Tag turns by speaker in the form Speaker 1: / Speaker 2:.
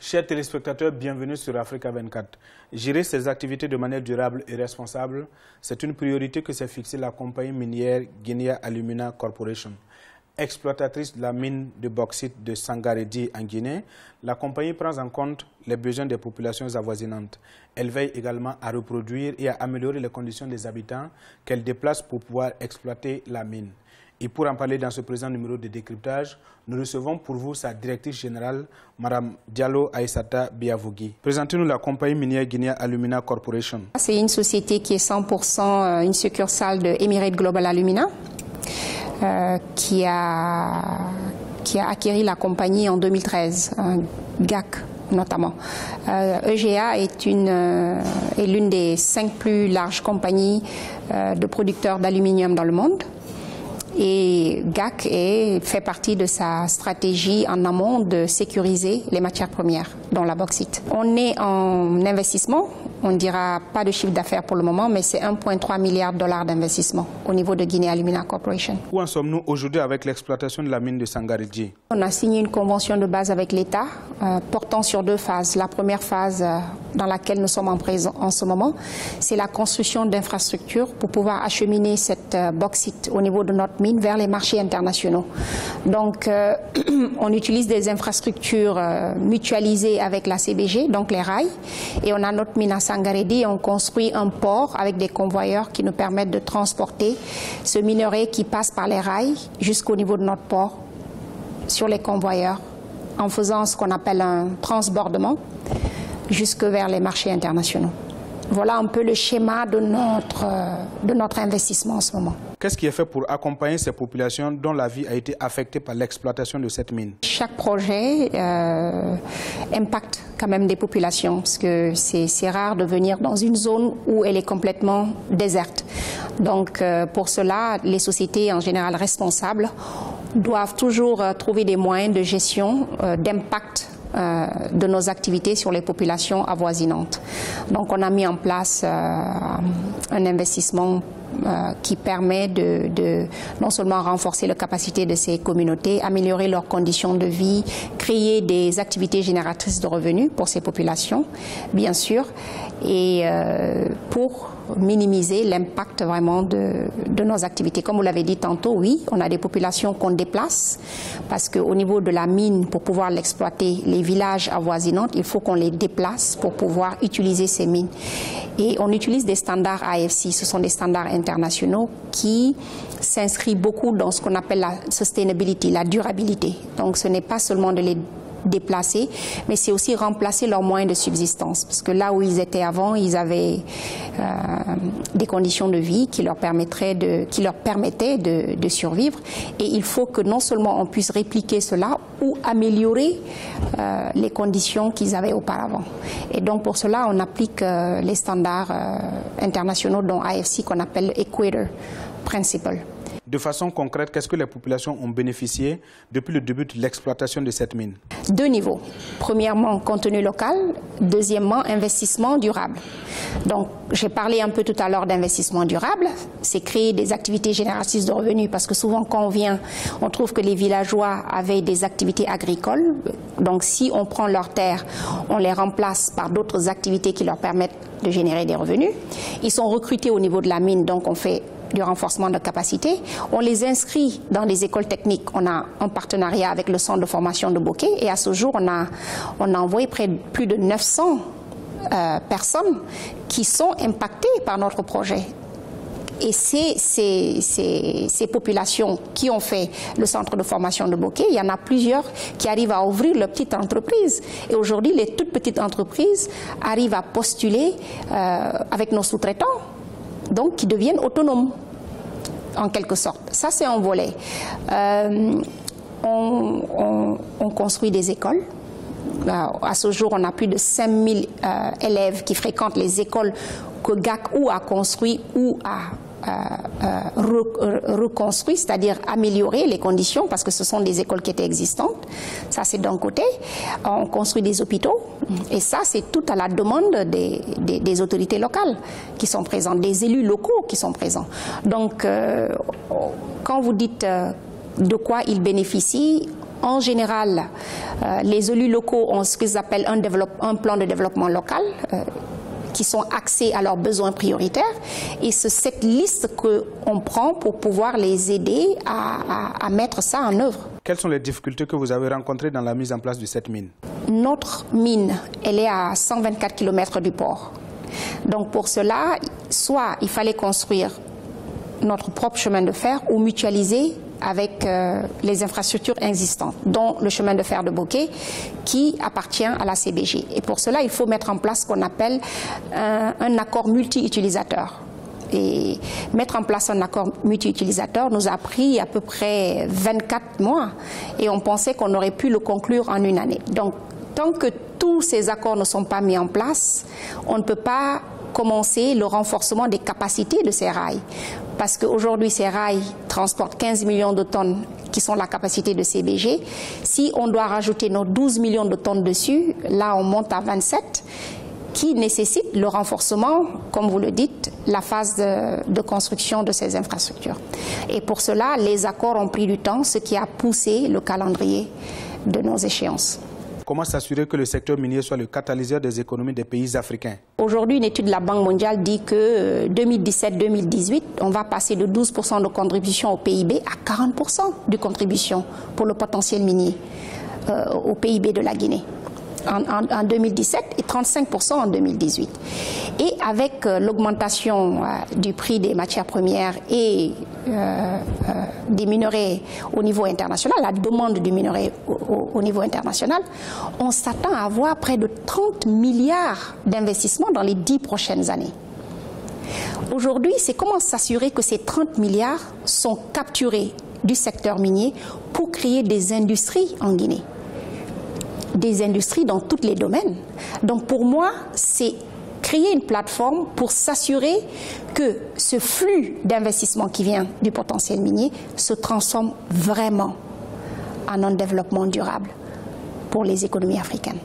Speaker 1: Chers téléspectateurs, bienvenue sur Africa 24. Gérer ses activités de manière durable et responsable, c'est une priorité que s'est fixée la compagnie minière Guinea Alumina Corporation. Exploitatrice de la mine de bauxite de Sangareddy en Guinée, la compagnie prend en compte les besoins des populations avoisinantes. Elle veille également à reproduire et à améliorer les conditions des habitants qu'elle déplace pour pouvoir exploiter la mine. Et pour en parler dans ce présent numéro de décryptage, nous recevons pour vous sa directrice générale, Mme Diallo Aïssata Biavogui. Présentez-nous la compagnie minière Guinea Alumina Corporation.
Speaker 2: C'est une société qui est 100% une succursale de Emirates Global Alumina, qui a acquis la compagnie en 2013, GAC notamment. EGA est l'une des 5 plus larges compagnies de producteurs d'aluminium dans le monde. Et GAC fait partie de sa stratégie en amont de sécuriser les matières premières, dont la bauxite. On est en investissement, on ne dira pas de chiffre d'affaires pour le moment, mais c'est 1,3 milliard de dollars d'investissement au niveau de Guinea Alumina Corporation.
Speaker 1: Où en sommes-nous aujourd'hui avec l'exploitation de la mine de Sangareddy?
Speaker 2: On a signé une convention de base avec l'État portant sur 2 phases. La première phase dans laquelle nous sommes en ce moment, c'est la construction d'infrastructures pour pouvoir acheminer cette bauxite au niveau de notre mine vers les marchés internationaux. Donc, on utilise des infrastructures mutualisées avec la CBG, donc les rails, et on a notre mine à Sangareddy et on construit un port avec des convoyeurs qui nous permettent de transporter ce minerai qui passe par les rails jusqu'au niveau de notre port sur les convoyeurs en faisant ce qu'on appelle un transbordement jusque vers les marchés internationaux. Voilà un peu le schéma de notre investissement en ce moment.
Speaker 1: Qu'est-ce qui est fait pour accompagner ces populations dont la vie a été affectée par l'exploitation de cette mine?
Speaker 2: Chaque projet impacte quand même des populations, parce que c'est rare de venir dans une zone où elle est complètement déserte. Donc pour cela, les sociétés en général responsables doivent toujours trouver des moyens de gestion d'impact de nos activités sur les populations avoisinantes. Donc on a mis en place un investissement qui permet de non seulement renforcer la capacité de ces communautés, améliorer leurs conditions de vie, créer des activités génératrices de revenus pour ces populations, bien sûr, et pour minimiser l'impact vraiment de nos activités. Comme vous l'avez dit tantôt, oui, on a des populations qu'on déplace parce qu'au niveau de la mine, pour pouvoir l'exploiter, les villages avoisinants, il faut qu'on les déplace pour pouvoir utiliser ces mines. Et on utilise des standards AFC, ce sont des standards internationaux qui s'inscrivent beaucoup dans ce qu'on appelle la sustainability, la durabilité. Donc ce n'est pas seulement de les déplacer, mais c'est aussi remplacer leurs moyens de subsistance. Parce que là où ils étaient avant, ils avaient des conditions de vie qui leur permettaient de survivre. Et il faut que non seulement on puisse répliquer cela ou améliorer les conditions qu'ils avaient auparavant. Et donc pour cela, on applique les standards internationaux dont AFC qu'on appelle Equator Principle.
Speaker 1: De façon concrète, qu'est-ce que les populations ont bénéficié depuis le début de l'exploitation de cette mine?
Speaker 2: 2 niveaux. Premièrement, contenu local. Deuxièmement, investissement durable. Donc, j'ai parlé un peu tout à l'heure d'investissement durable. C'est créer des activités génératrices de revenus parce que souvent, quand on vient, on trouve que les villageois avaient des activités agricoles. Donc, si on prend leurs terres, on les remplace par d'autres activités qui leur permettent de générer des revenus. Ils sont recrutés au niveau de la mine, donc on fait du renforcement de capacité. On les inscrit dans des écoles techniques. On a un partenariat avec le centre de formation de Bokeh et à ce jour, on a envoyé plus de 900 personnes qui sont impactées par notre projet. Et ces populations qui ont fait le centre de formation de Bokeh, il y en a plusieurs qui arrivent à ouvrir leur petite entreprise. Et aujourd'hui, les toutes petites entreprises arrivent à postuler avec nos sous-traitants, donc qui deviennent autonomes, en quelque sorte. Ça, c'est un volet. On construit des écoles. À ce jour, on a plus de 5000 élèves qui fréquentent les écoles que GAC ou a construit ou a reconstruit, c'est-à-dire améliorer les conditions, parce que ce sont des écoles qui étaient existantes. Ça, c'est d'un côté. On construit des hôpitaux, et ça, c'est tout à la demande des autorités locales qui sont présentes, des élus locaux qui sont présents. Donc, quand vous dites de quoi ils bénéficient, En général, les élus locaux ont ce qu'ils appellent un plan de développement local qui sont axés à leurs besoins prioritaires. Et c'est cette liste qu'on prend pour pouvoir les aider à mettre ça en œuvre.
Speaker 1: Quelles sont les difficultés que vous avez rencontrées dans la mise en place de cette mine?
Speaker 2: Notre mine, elle est à 124 km du port. Donc pour cela, soit il fallait construire notre propre chemin de fer ou mutualiser avec les infrastructures existantes, dont le chemin de fer de Bokeh qui appartient à la CBG. Et pour cela, il faut mettre en place ce qu'on appelle un accord multi-utilisateur. Et mettre en place un accord multi-utilisateur nous a pris à peu près 24 mois et on pensait qu'on aurait pu le conclure en une année. Donc, tant que tous ces accords ne sont pas mis en place, on ne peut pas commencer le renforcement des capacités de ces rails. Parce qu'aujourd'hui, ces rails transportent 15 millions de tonnes qui sont la capacité de CBG. Si on doit rajouter nos 12 millions de tonnes dessus, là on monte à 27, qui nécessite le renforcement, comme vous le dites, la phase de construction de ces infrastructures. Et pour cela, les accords ont pris du temps, ce qui a poussé le calendrier de nos échéances.
Speaker 1: Comment s'assurer que le secteur minier soit le catalyseur des économies des pays africains? Aujourd'hui,
Speaker 2: une étude de la Banque mondiale dit que 2017-2018, on va passer de 12% de contribution au PIB à 40% de contribution pour le potentiel minier au PIB de la Guinée. En 2017 et 35% en 2018. Et avec l'augmentation du prix des matières premières et des minerais au niveau international, la demande du minerai au niveau international, on s'attend à avoir près de 30 milliards d'investissements dans les 10 prochaines années. Aujourd'hui, c'est comment s'assurer que ces 30 milliards sont capturés du secteur minier pour créer des industries en Guinée. Des industries dans tous les domaines. Donc pour moi, c'est créer une plateforme pour s'assurer que ce flux d'investissement qui vient du potentiel minier se transforme vraiment en un développement durable pour les économies africaines.